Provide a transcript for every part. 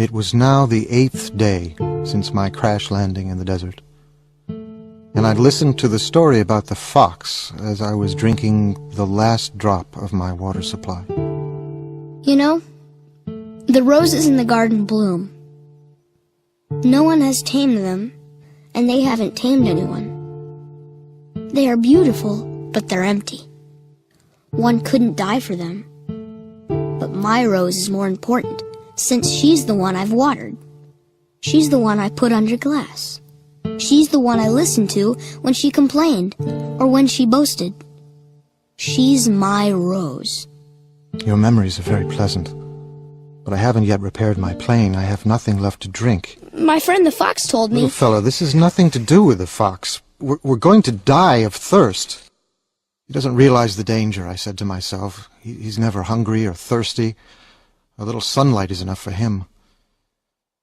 It was now the 8th day since my crash landing in the desert, and I'd listened to the story about the fox as I was drinking the last drop of my water supply. You know, the roses in the garden bloom. No one has tamed them, and they haven't tamed anyone. They are beautiful, but they're empty. One couldn't die for them. But my rose is more important, since she's the one I've watered. She's the one I put under glass. She's the one I listened to when she complained, or when she boasted. She's my rose. Your memories are very pleasant, but I haven't yet repaired my plane. I have nothing left to drink. My friend the fox told me... Little fellow, this has nothing to do with the fox. We're going to die of thirst. He doesn't realize the danger, I said to myself. He's never hungry or thirsty. A little sunlight is enough for him.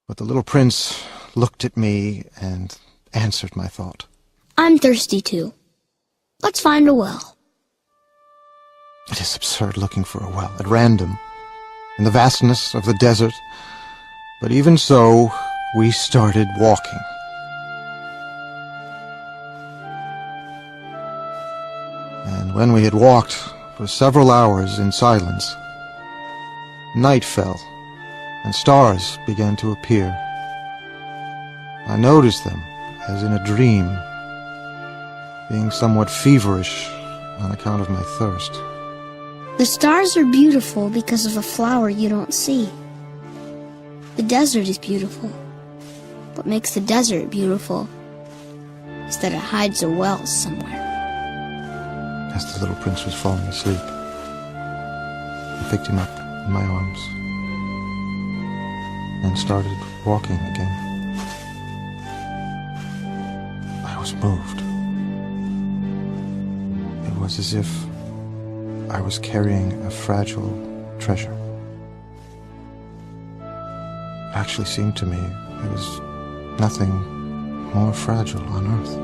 But the little prince looked at me and answered my thought. I'm thirsty too. Let's find a well. It is absurd looking for a well at random in the vastness of the desert. But even so, we started walking. And when we had walked for several hours in silence, night fell, and stars began to appear. I noticed them, as in a dream, being somewhat feverish on account of my thirst. The stars are beautiful because of a flower you don't see. The desert is beautiful. What makes the desert beautiful is that it hides a well somewhere. As the little prince was falling asleep, I picked him up in my arms and started walking again. I was moved. It was as if I was carrying a fragile treasure. It actually seemed to me there was nothing more fragile on earth.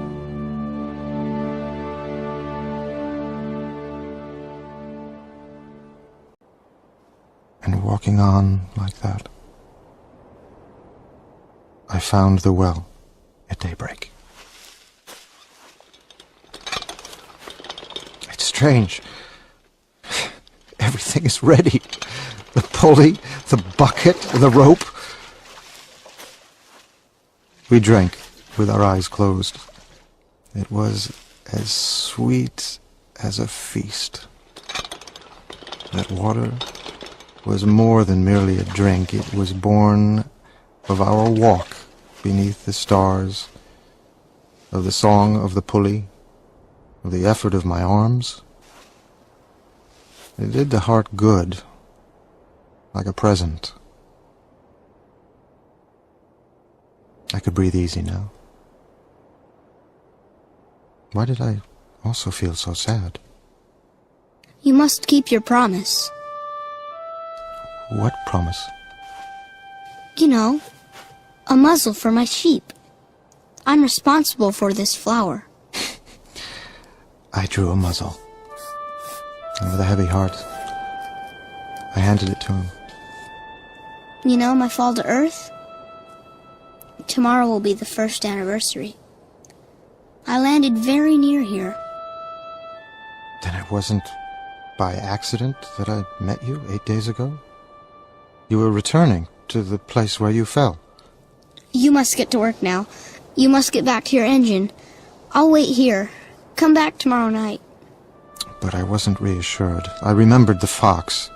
And walking on like that, I found the well at daybreak. It's strange. Everything is ready. The pulley, the bucket, the rope. We drank with our eyes closed. It was as sweet as a feast. That water was more than merely a drink. It was born of our walk beneath the stars, of the song of the pulley, of the effort of my arms. It did the heart good, like a present. I could breathe easy now. Why did I also feel so sad? You must keep your promise. What promise? You know, a muzzle for my sheep. I'm responsible for this flower. I drew a muzzle, and with a heavy heart, I handed it to him. You know, my fall to Earth? Tomorrow will be the first anniversary. I landed very near here. Then it wasn't by accident that I met you 8 days ago? You were returning to the place where you fell. You must get to work now. You must get back to your engine. I'll wait here. Come back tomorrow night. But I wasn't reassured. I remembered the fox.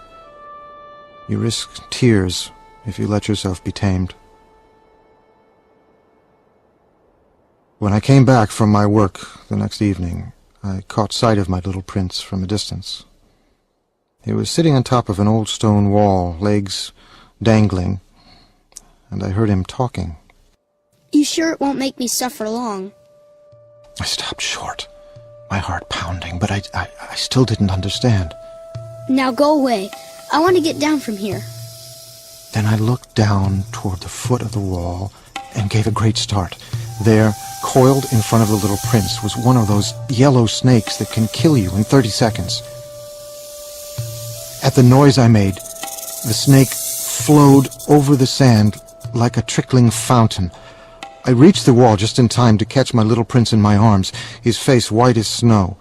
You risk tears if you let yourself be tamed. When I came back from my work the next evening, I caught sight of my little prince from a distance. He was sitting on top of an old stone wall, legs dangling, and I heard him talking. You sure it won't make me suffer long? I stopped short, my heart pounding, but I still didn't understand. Now go away. I want to get down from here. Then I looked down toward the foot of the wall and gave a great start. There, coiled in front of the little prince, was one of those yellow snakes that can kill you in 30 seconds. At the noise I made, the snake flowed over the sand like a trickling fountain. I reached the wall just in time to catch my little prince in my arms, his face white as snow.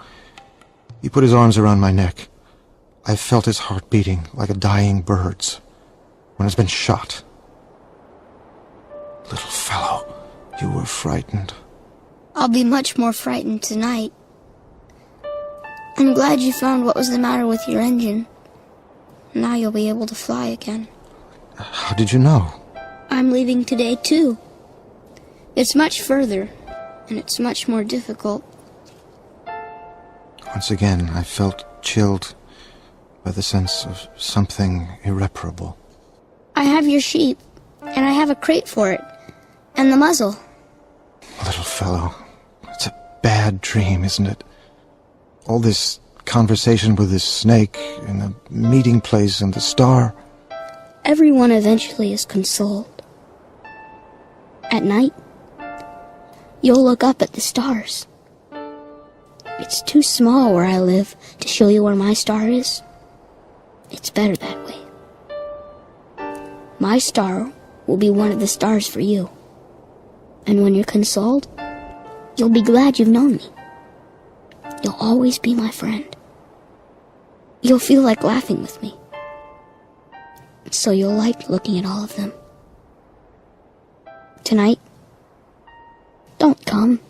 He put his arms around my neck. I felt his heart beating like a dying bird's when it's been shot. Little fellow, you were frightened. I'll be much more frightened tonight. I'm glad you found what was the matter with your engine. Now you'll be able to fly again. How did you know? I'm leaving today too. It's much further, and it's much more difficult. Once again, I felt chilled by the sense of something irreparable. I have your sheep, and I have a crate for it, and the muzzle. Little fellow, it's a bad dream, isn't it? All this conversation with this snake, and the meeting place, and the star. Everyone eventually is consoled. At night, you'll look up at the stars. It's too small where I live to show you where my star is. It's better that way. My star will be one of the stars for you. And when you're consoled, you'll be glad you've known me. You'll always be my friend. You'll feel like laughing with me. So you'll like looking at all of them. Tonight, don't come.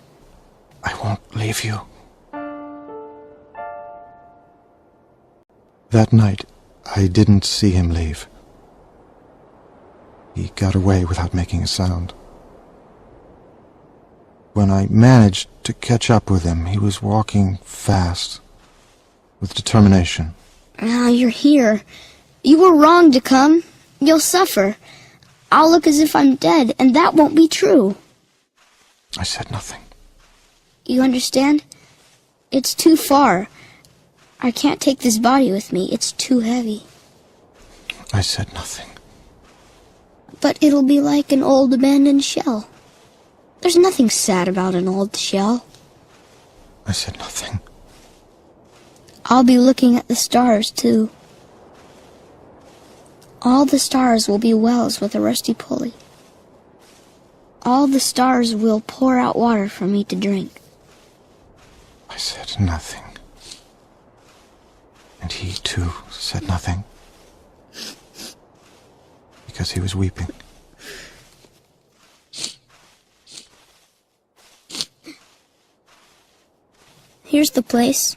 I won't leave you. That night, I didn't see him leave. He got away without making a sound. When I managed to catch up with him, he was walking fast, with determination. Now you're here. You were wrong to come. You'll suffer. I'll look as if I'm dead, and that won't be true. I said nothing. You understand? It's too far. I can't take this body with me. It's too heavy. I said nothing. But it'll be like an old abandoned shell. There's nothing sad about an old shell. I said nothing. I'll be looking at the stars, too. All the stars will be wells with a rusty pulley. All the stars will pour out water for me to drink. I said nothing. And he, too, said nothing. Because he was weeping. Here's the place.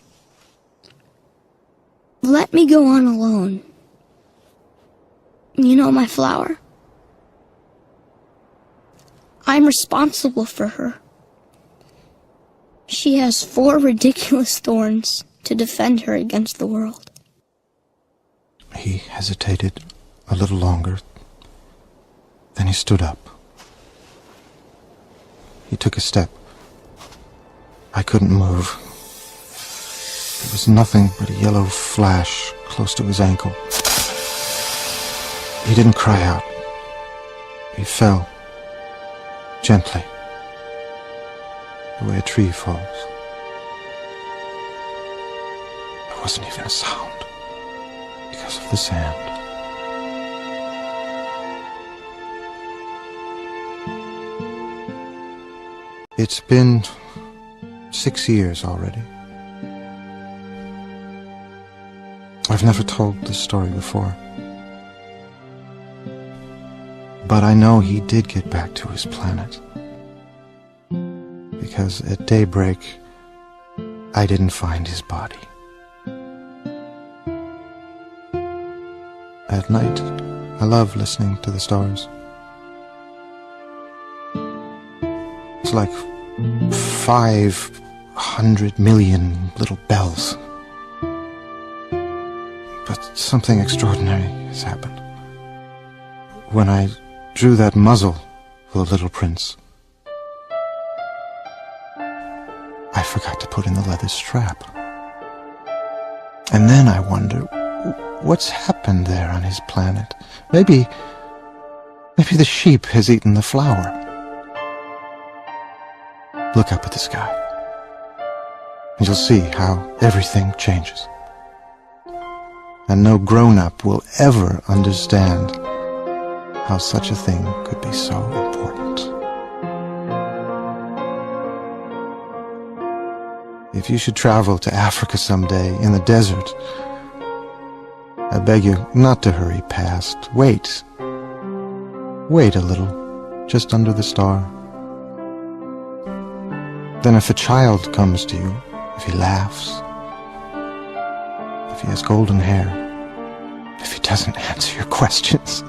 Let me go on alone. You know my flower? I'm responsible for her. She has 4 ridiculous thorns to defend her against the world. He hesitated a little longer. Then he stood up. He took a step. I couldn't move. There was nothing but a yellow flash close to his ankle. He didn't cry out. He fell, gently, the way a tree falls. There wasn't even a sound because of the sand. It's been 6 years already. I've never told this story before. But I know he did get back to his planet. Because at daybreak, I didn't find his body. At night, I love listening to the stars. It's like 500 million little bells. But something extraordinary has happened. When I drew that muzzle for the little prince, I forgot to put in the leather strap. And then I wonder, what's happened there on his planet? Maybe the sheep has eaten the flower. Look up at the sky, and you'll see how everything changes. And no grown-up will ever understand how such a thing could be so important. If you should travel to Africa someday in the desert, I beg you not to hurry past. Wait. Wait a little, just under the star. Then if a child comes to you, if he laughs, if he has golden hair, if he doesn't answer your questions,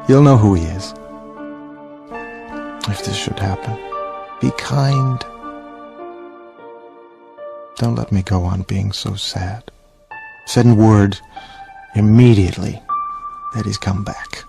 you'll know who he is. If this should happen, be kind. Don't let me go on being so sad. Send word immediately that he's come back.